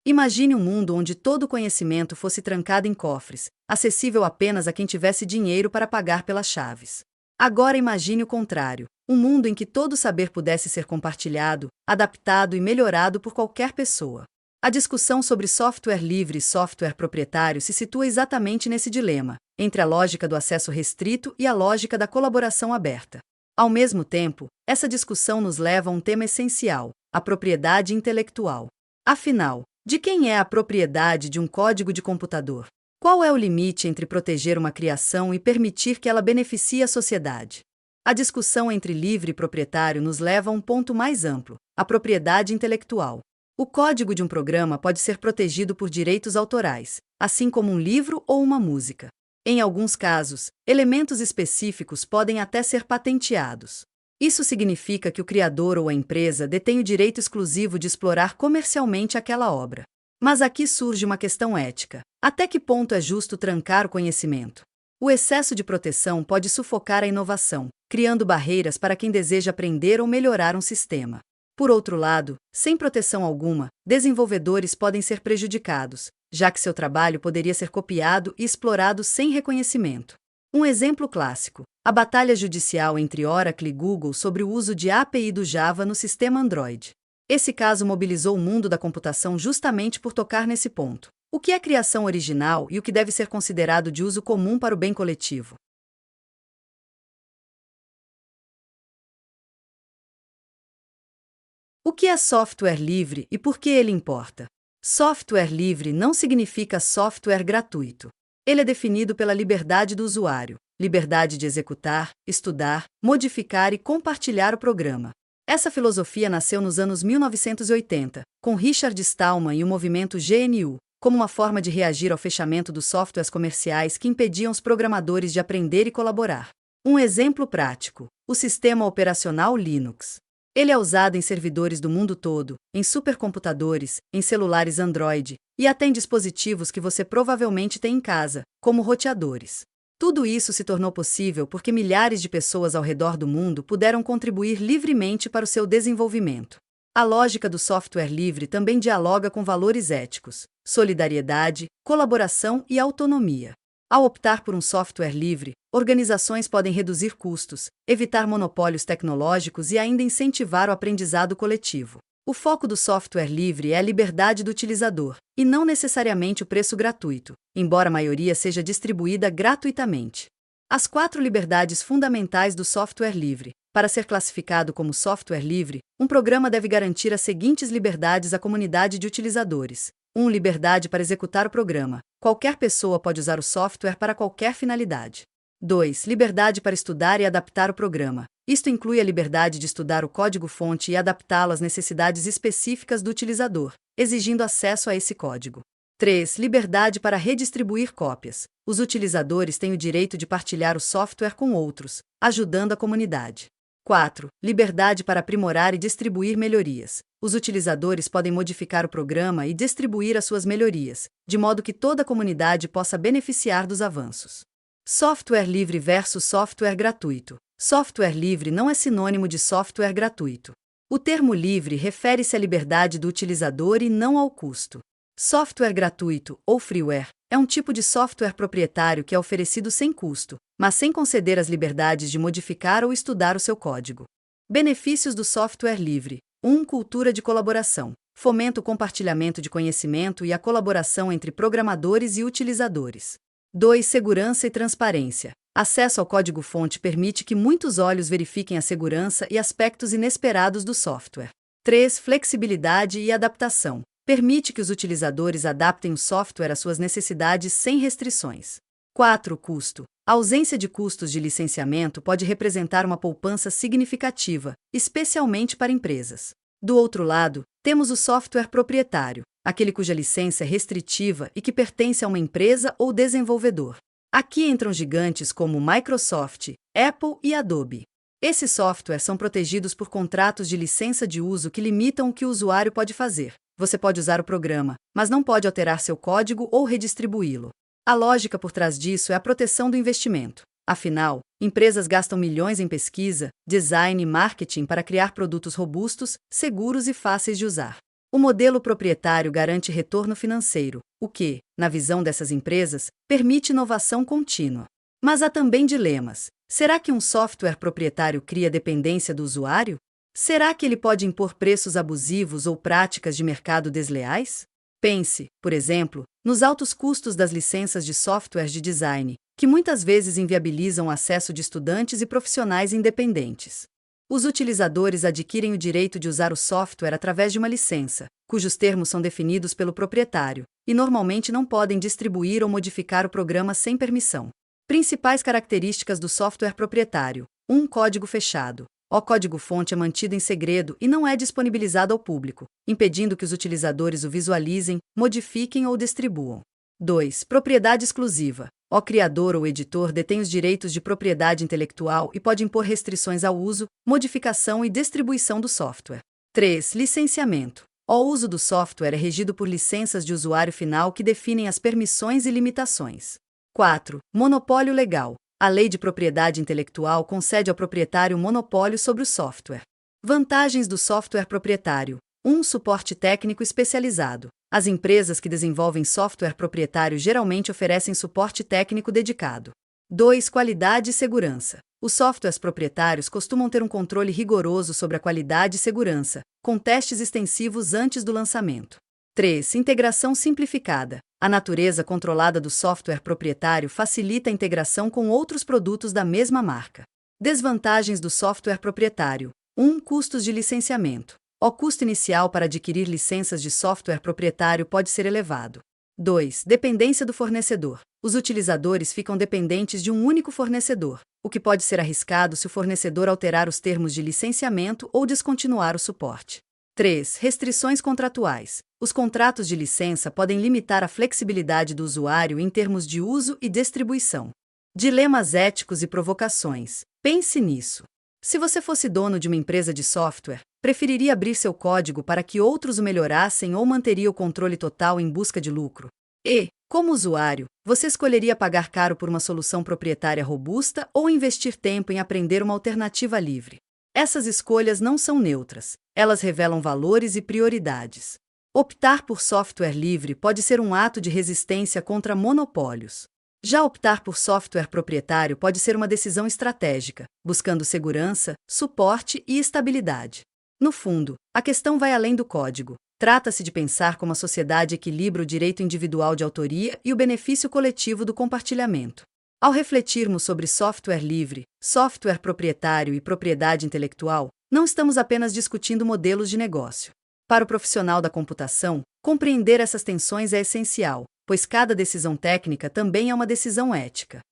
Imagine um mundo onde todo o conhecimento fosse trancado em cofres, acessível apenas a quem tivesse dinheiro para pagar pelas chaves. Agora imagine o contrário, um mundo em que todo o saber pudesse ser compartilhado, adaptado e melhorado por qualquer pessoa. A discussão sobre software livre e software proprietário se situa exatamente nesse dilema, entre a lógica do acesso restrito e a lógica da colaboração aberta. Ao mesmo tempo, essa discussão nos leva a um tema essencial, a propriedade intelectual. Afinal, de quem é a propriedade de um código de computador? Qual é o limite entre proteger uma criação e permitir que ela beneficie a sociedade? A discussão entre livre e proprietário nos leva a um ponto mais amplo, a propriedade intelectual. O código de um programa pode ser protegido por direitos autorais, assim como um livro ou uma música. Em alguns casos, elementos específicos podem até ser patenteados. Isso significa que o criador ou a empresa detém o direito exclusivo de explorar comercialmente aquela obra. Mas aqui surge uma questão ética. Até que ponto é justo trancar o conhecimento? O excesso de proteção pode sufocar a inovação, criando barreiras para quem deseja aprender ou melhorar um sistema. Por outro lado, sem proteção alguma, desenvolvedores podem ser prejudicados, já que seu trabalho poderia ser copiado e explorado sem reconhecimento. Um exemplo clássico: a batalha judicial entre Oracle e Google sobre o uso de API do Java no sistema Android. Esse caso mobilizou o mundo da computação justamente por tocar nesse ponto. O que é criação original e o que deve ser considerado de uso comum para o bem coletivo? O que é software livre e por que ele importa? Software livre não significa software gratuito. Ele é definido pela liberdade do usuário, liberdade de executar, estudar, modificar e compartilhar o programa. Essa filosofia nasceu nos anos 1980, com Richard Stallman e o movimento GNU, como uma forma de reagir ao fechamento dos softwares comerciais que impediam os programadores de aprender e colaborar. Um exemplo prático: o sistema operacional Linux. Ele é usado em servidores do mundo todo, em supercomputadores, em celulares Android e até em dispositivos que você provavelmente tem em casa, como roteadores. Tudo isso se tornou possível porque milhares de pessoas ao redor do mundo puderam contribuir livremente para o seu desenvolvimento. A lógica do software livre também dialoga com valores éticos, solidariedade, colaboração e autonomia. Ao optar por um software livre, organizações podem reduzir custos, evitar monopólios tecnológicos e ainda incentivar o aprendizado coletivo. O foco do software livre é a liberdade do utilizador, e não necessariamente o preço gratuito, embora a maioria seja distribuída gratuitamente. As 4 liberdades fundamentais do software livre. Para ser classificado como software livre, um programa deve garantir as seguintes liberdades à comunidade de utilizadores. 1. Liberdade para executar o programa. Qualquer pessoa pode usar o software para qualquer finalidade. 2. Liberdade para estudar e adaptar o programa. Isto inclui a liberdade de estudar o código-fonte e adaptá-lo às necessidades específicas do utilizador, exigindo acesso a esse código. 3. Liberdade para redistribuir cópias. Os utilizadores têm o direito de partilhar o software com outros, ajudando a comunidade. 4. Liberdade para aprimorar e distribuir melhorias. Os utilizadores podem modificar o programa e distribuir as suas melhorias, de modo que toda a comunidade possa beneficiar dos avanços. Software livre versus software gratuito. Software livre não é sinônimo de software gratuito. O termo livre refere-se à liberdade do utilizador e não ao custo. Software gratuito, ou freeware, é um tipo de software proprietário que é oferecido sem custo, mas sem conceder as liberdades de modificar ou estudar o seu código. Benefícios do software livre. 1. Cultura de colaboração. Fomenta o compartilhamento de conhecimento e a colaboração entre programadores e utilizadores. 2. Segurança e transparência. Acesso ao código-fonte permite que muitos olhos verifiquem a segurança e aspectos inesperados do software. 3. Flexibilidade e adaptação. Permite que os utilizadores adaptem o software às suas necessidades sem restrições. 4. Custo. A ausência de custos de licenciamento pode representar uma poupança significativa, especialmente para empresas. Do outro lado, temos o software proprietário, aquele cuja licença é restritiva e que pertence a uma empresa ou desenvolvedor. Aqui entram gigantes como Microsoft, Apple e Adobe. Esses softwares são protegidos por contratos de licença de uso que limitam o que o usuário pode fazer. Você pode usar o programa, mas não pode alterar seu código ou redistribuí-lo. A lógica por trás disso é a proteção do investimento. Afinal, empresas gastam milhões em pesquisa, design e marketing para criar produtos robustos, seguros e fáceis de usar. O modelo proprietário garante retorno financeiro, o que, na visão dessas empresas, permite inovação contínua. Mas há também dilemas. Será que um software proprietário cria dependência do usuário? Será que ele pode impor preços abusivos ou práticas de mercado desleais? Pense, por exemplo, nos altos custos das licenças de softwares de design, que muitas vezes inviabilizam o acesso de estudantes e profissionais independentes. Os utilizadores adquirem o direito de usar o software através de uma licença, cujos termos são definidos pelo proprietário, e normalmente não podem distribuir ou modificar o programa sem permissão. Principais características do software proprietário: 1. Código fechado. O código-fonte é mantido em segredo e não é disponibilizado ao público, impedindo que os utilizadores o visualizem, modifiquem ou distribuam. 2. Propriedade exclusiva. O criador ou editor detém os direitos de propriedade intelectual e pode impor restrições ao uso, modificação e distribuição do software. 3. Licenciamento. O uso do software é regido por licenças de usuário final que definem as permissões e limitações. 4. Monopólio legal. A lei de propriedade intelectual concede ao proprietário um monopólio sobre o software. Vantagens do software proprietário: 1. Suporte técnico especializado. As empresas que desenvolvem software proprietário geralmente oferecem suporte técnico dedicado. 2. Qualidade e segurança. Os softwares proprietários costumam ter um controle rigoroso sobre a qualidade e segurança, com testes extensivos antes do lançamento. 3. Integração simplificada. A natureza controlada do software proprietário facilita a integração com outros produtos da mesma marca. Desvantagens do software proprietário: 1. Custos de licenciamento. O custo inicial para adquirir licenças de software proprietário pode ser elevado. 2. Dependência do fornecedor. Os utilizadores ficam dependentes de um único fornecedor, o que pode ser arriscado se o fornecedor alterar os termos de licenciamento ou descontinuar o suporte. 3. Restrições contratuais. Os contratos de licença podem limitar a flexibilidade do usuário em termos de uso e distribuição. Dilemas éticos e provocações. Pense nisso. Se você fosse dono de uma empresa de software, preferiria abrir seu código para que outros o melhorassem ou manteria o controle total em busca de lucro? E, como usuário, você escolheria pagar caro por uma solução proprietária robusta ou investir tempo em aprender uma alternativa livre? Essas escolhas não são neutras, elas revelam valores e prioridades. Optar por software livre pode ser um ato de resistência contra monopólios. Já optar por software proprietário pode ser uma decisão estratégica, buscando segurança, suporte e estabilidade. No fundo, a questão vai além do código. Trata-se de pensar como a sociedade equilibra o direito individual de autoria e o benefício coletivo do compartilhamento. Ao refletirmos sobre software livre, software proprietário e propriedade intelectual, não estamos apenas discutindo modelos de negócio. Para o profissional da computação, compreender essas tensões é essencial, pois cada decisão técnica também é uma decisão ética.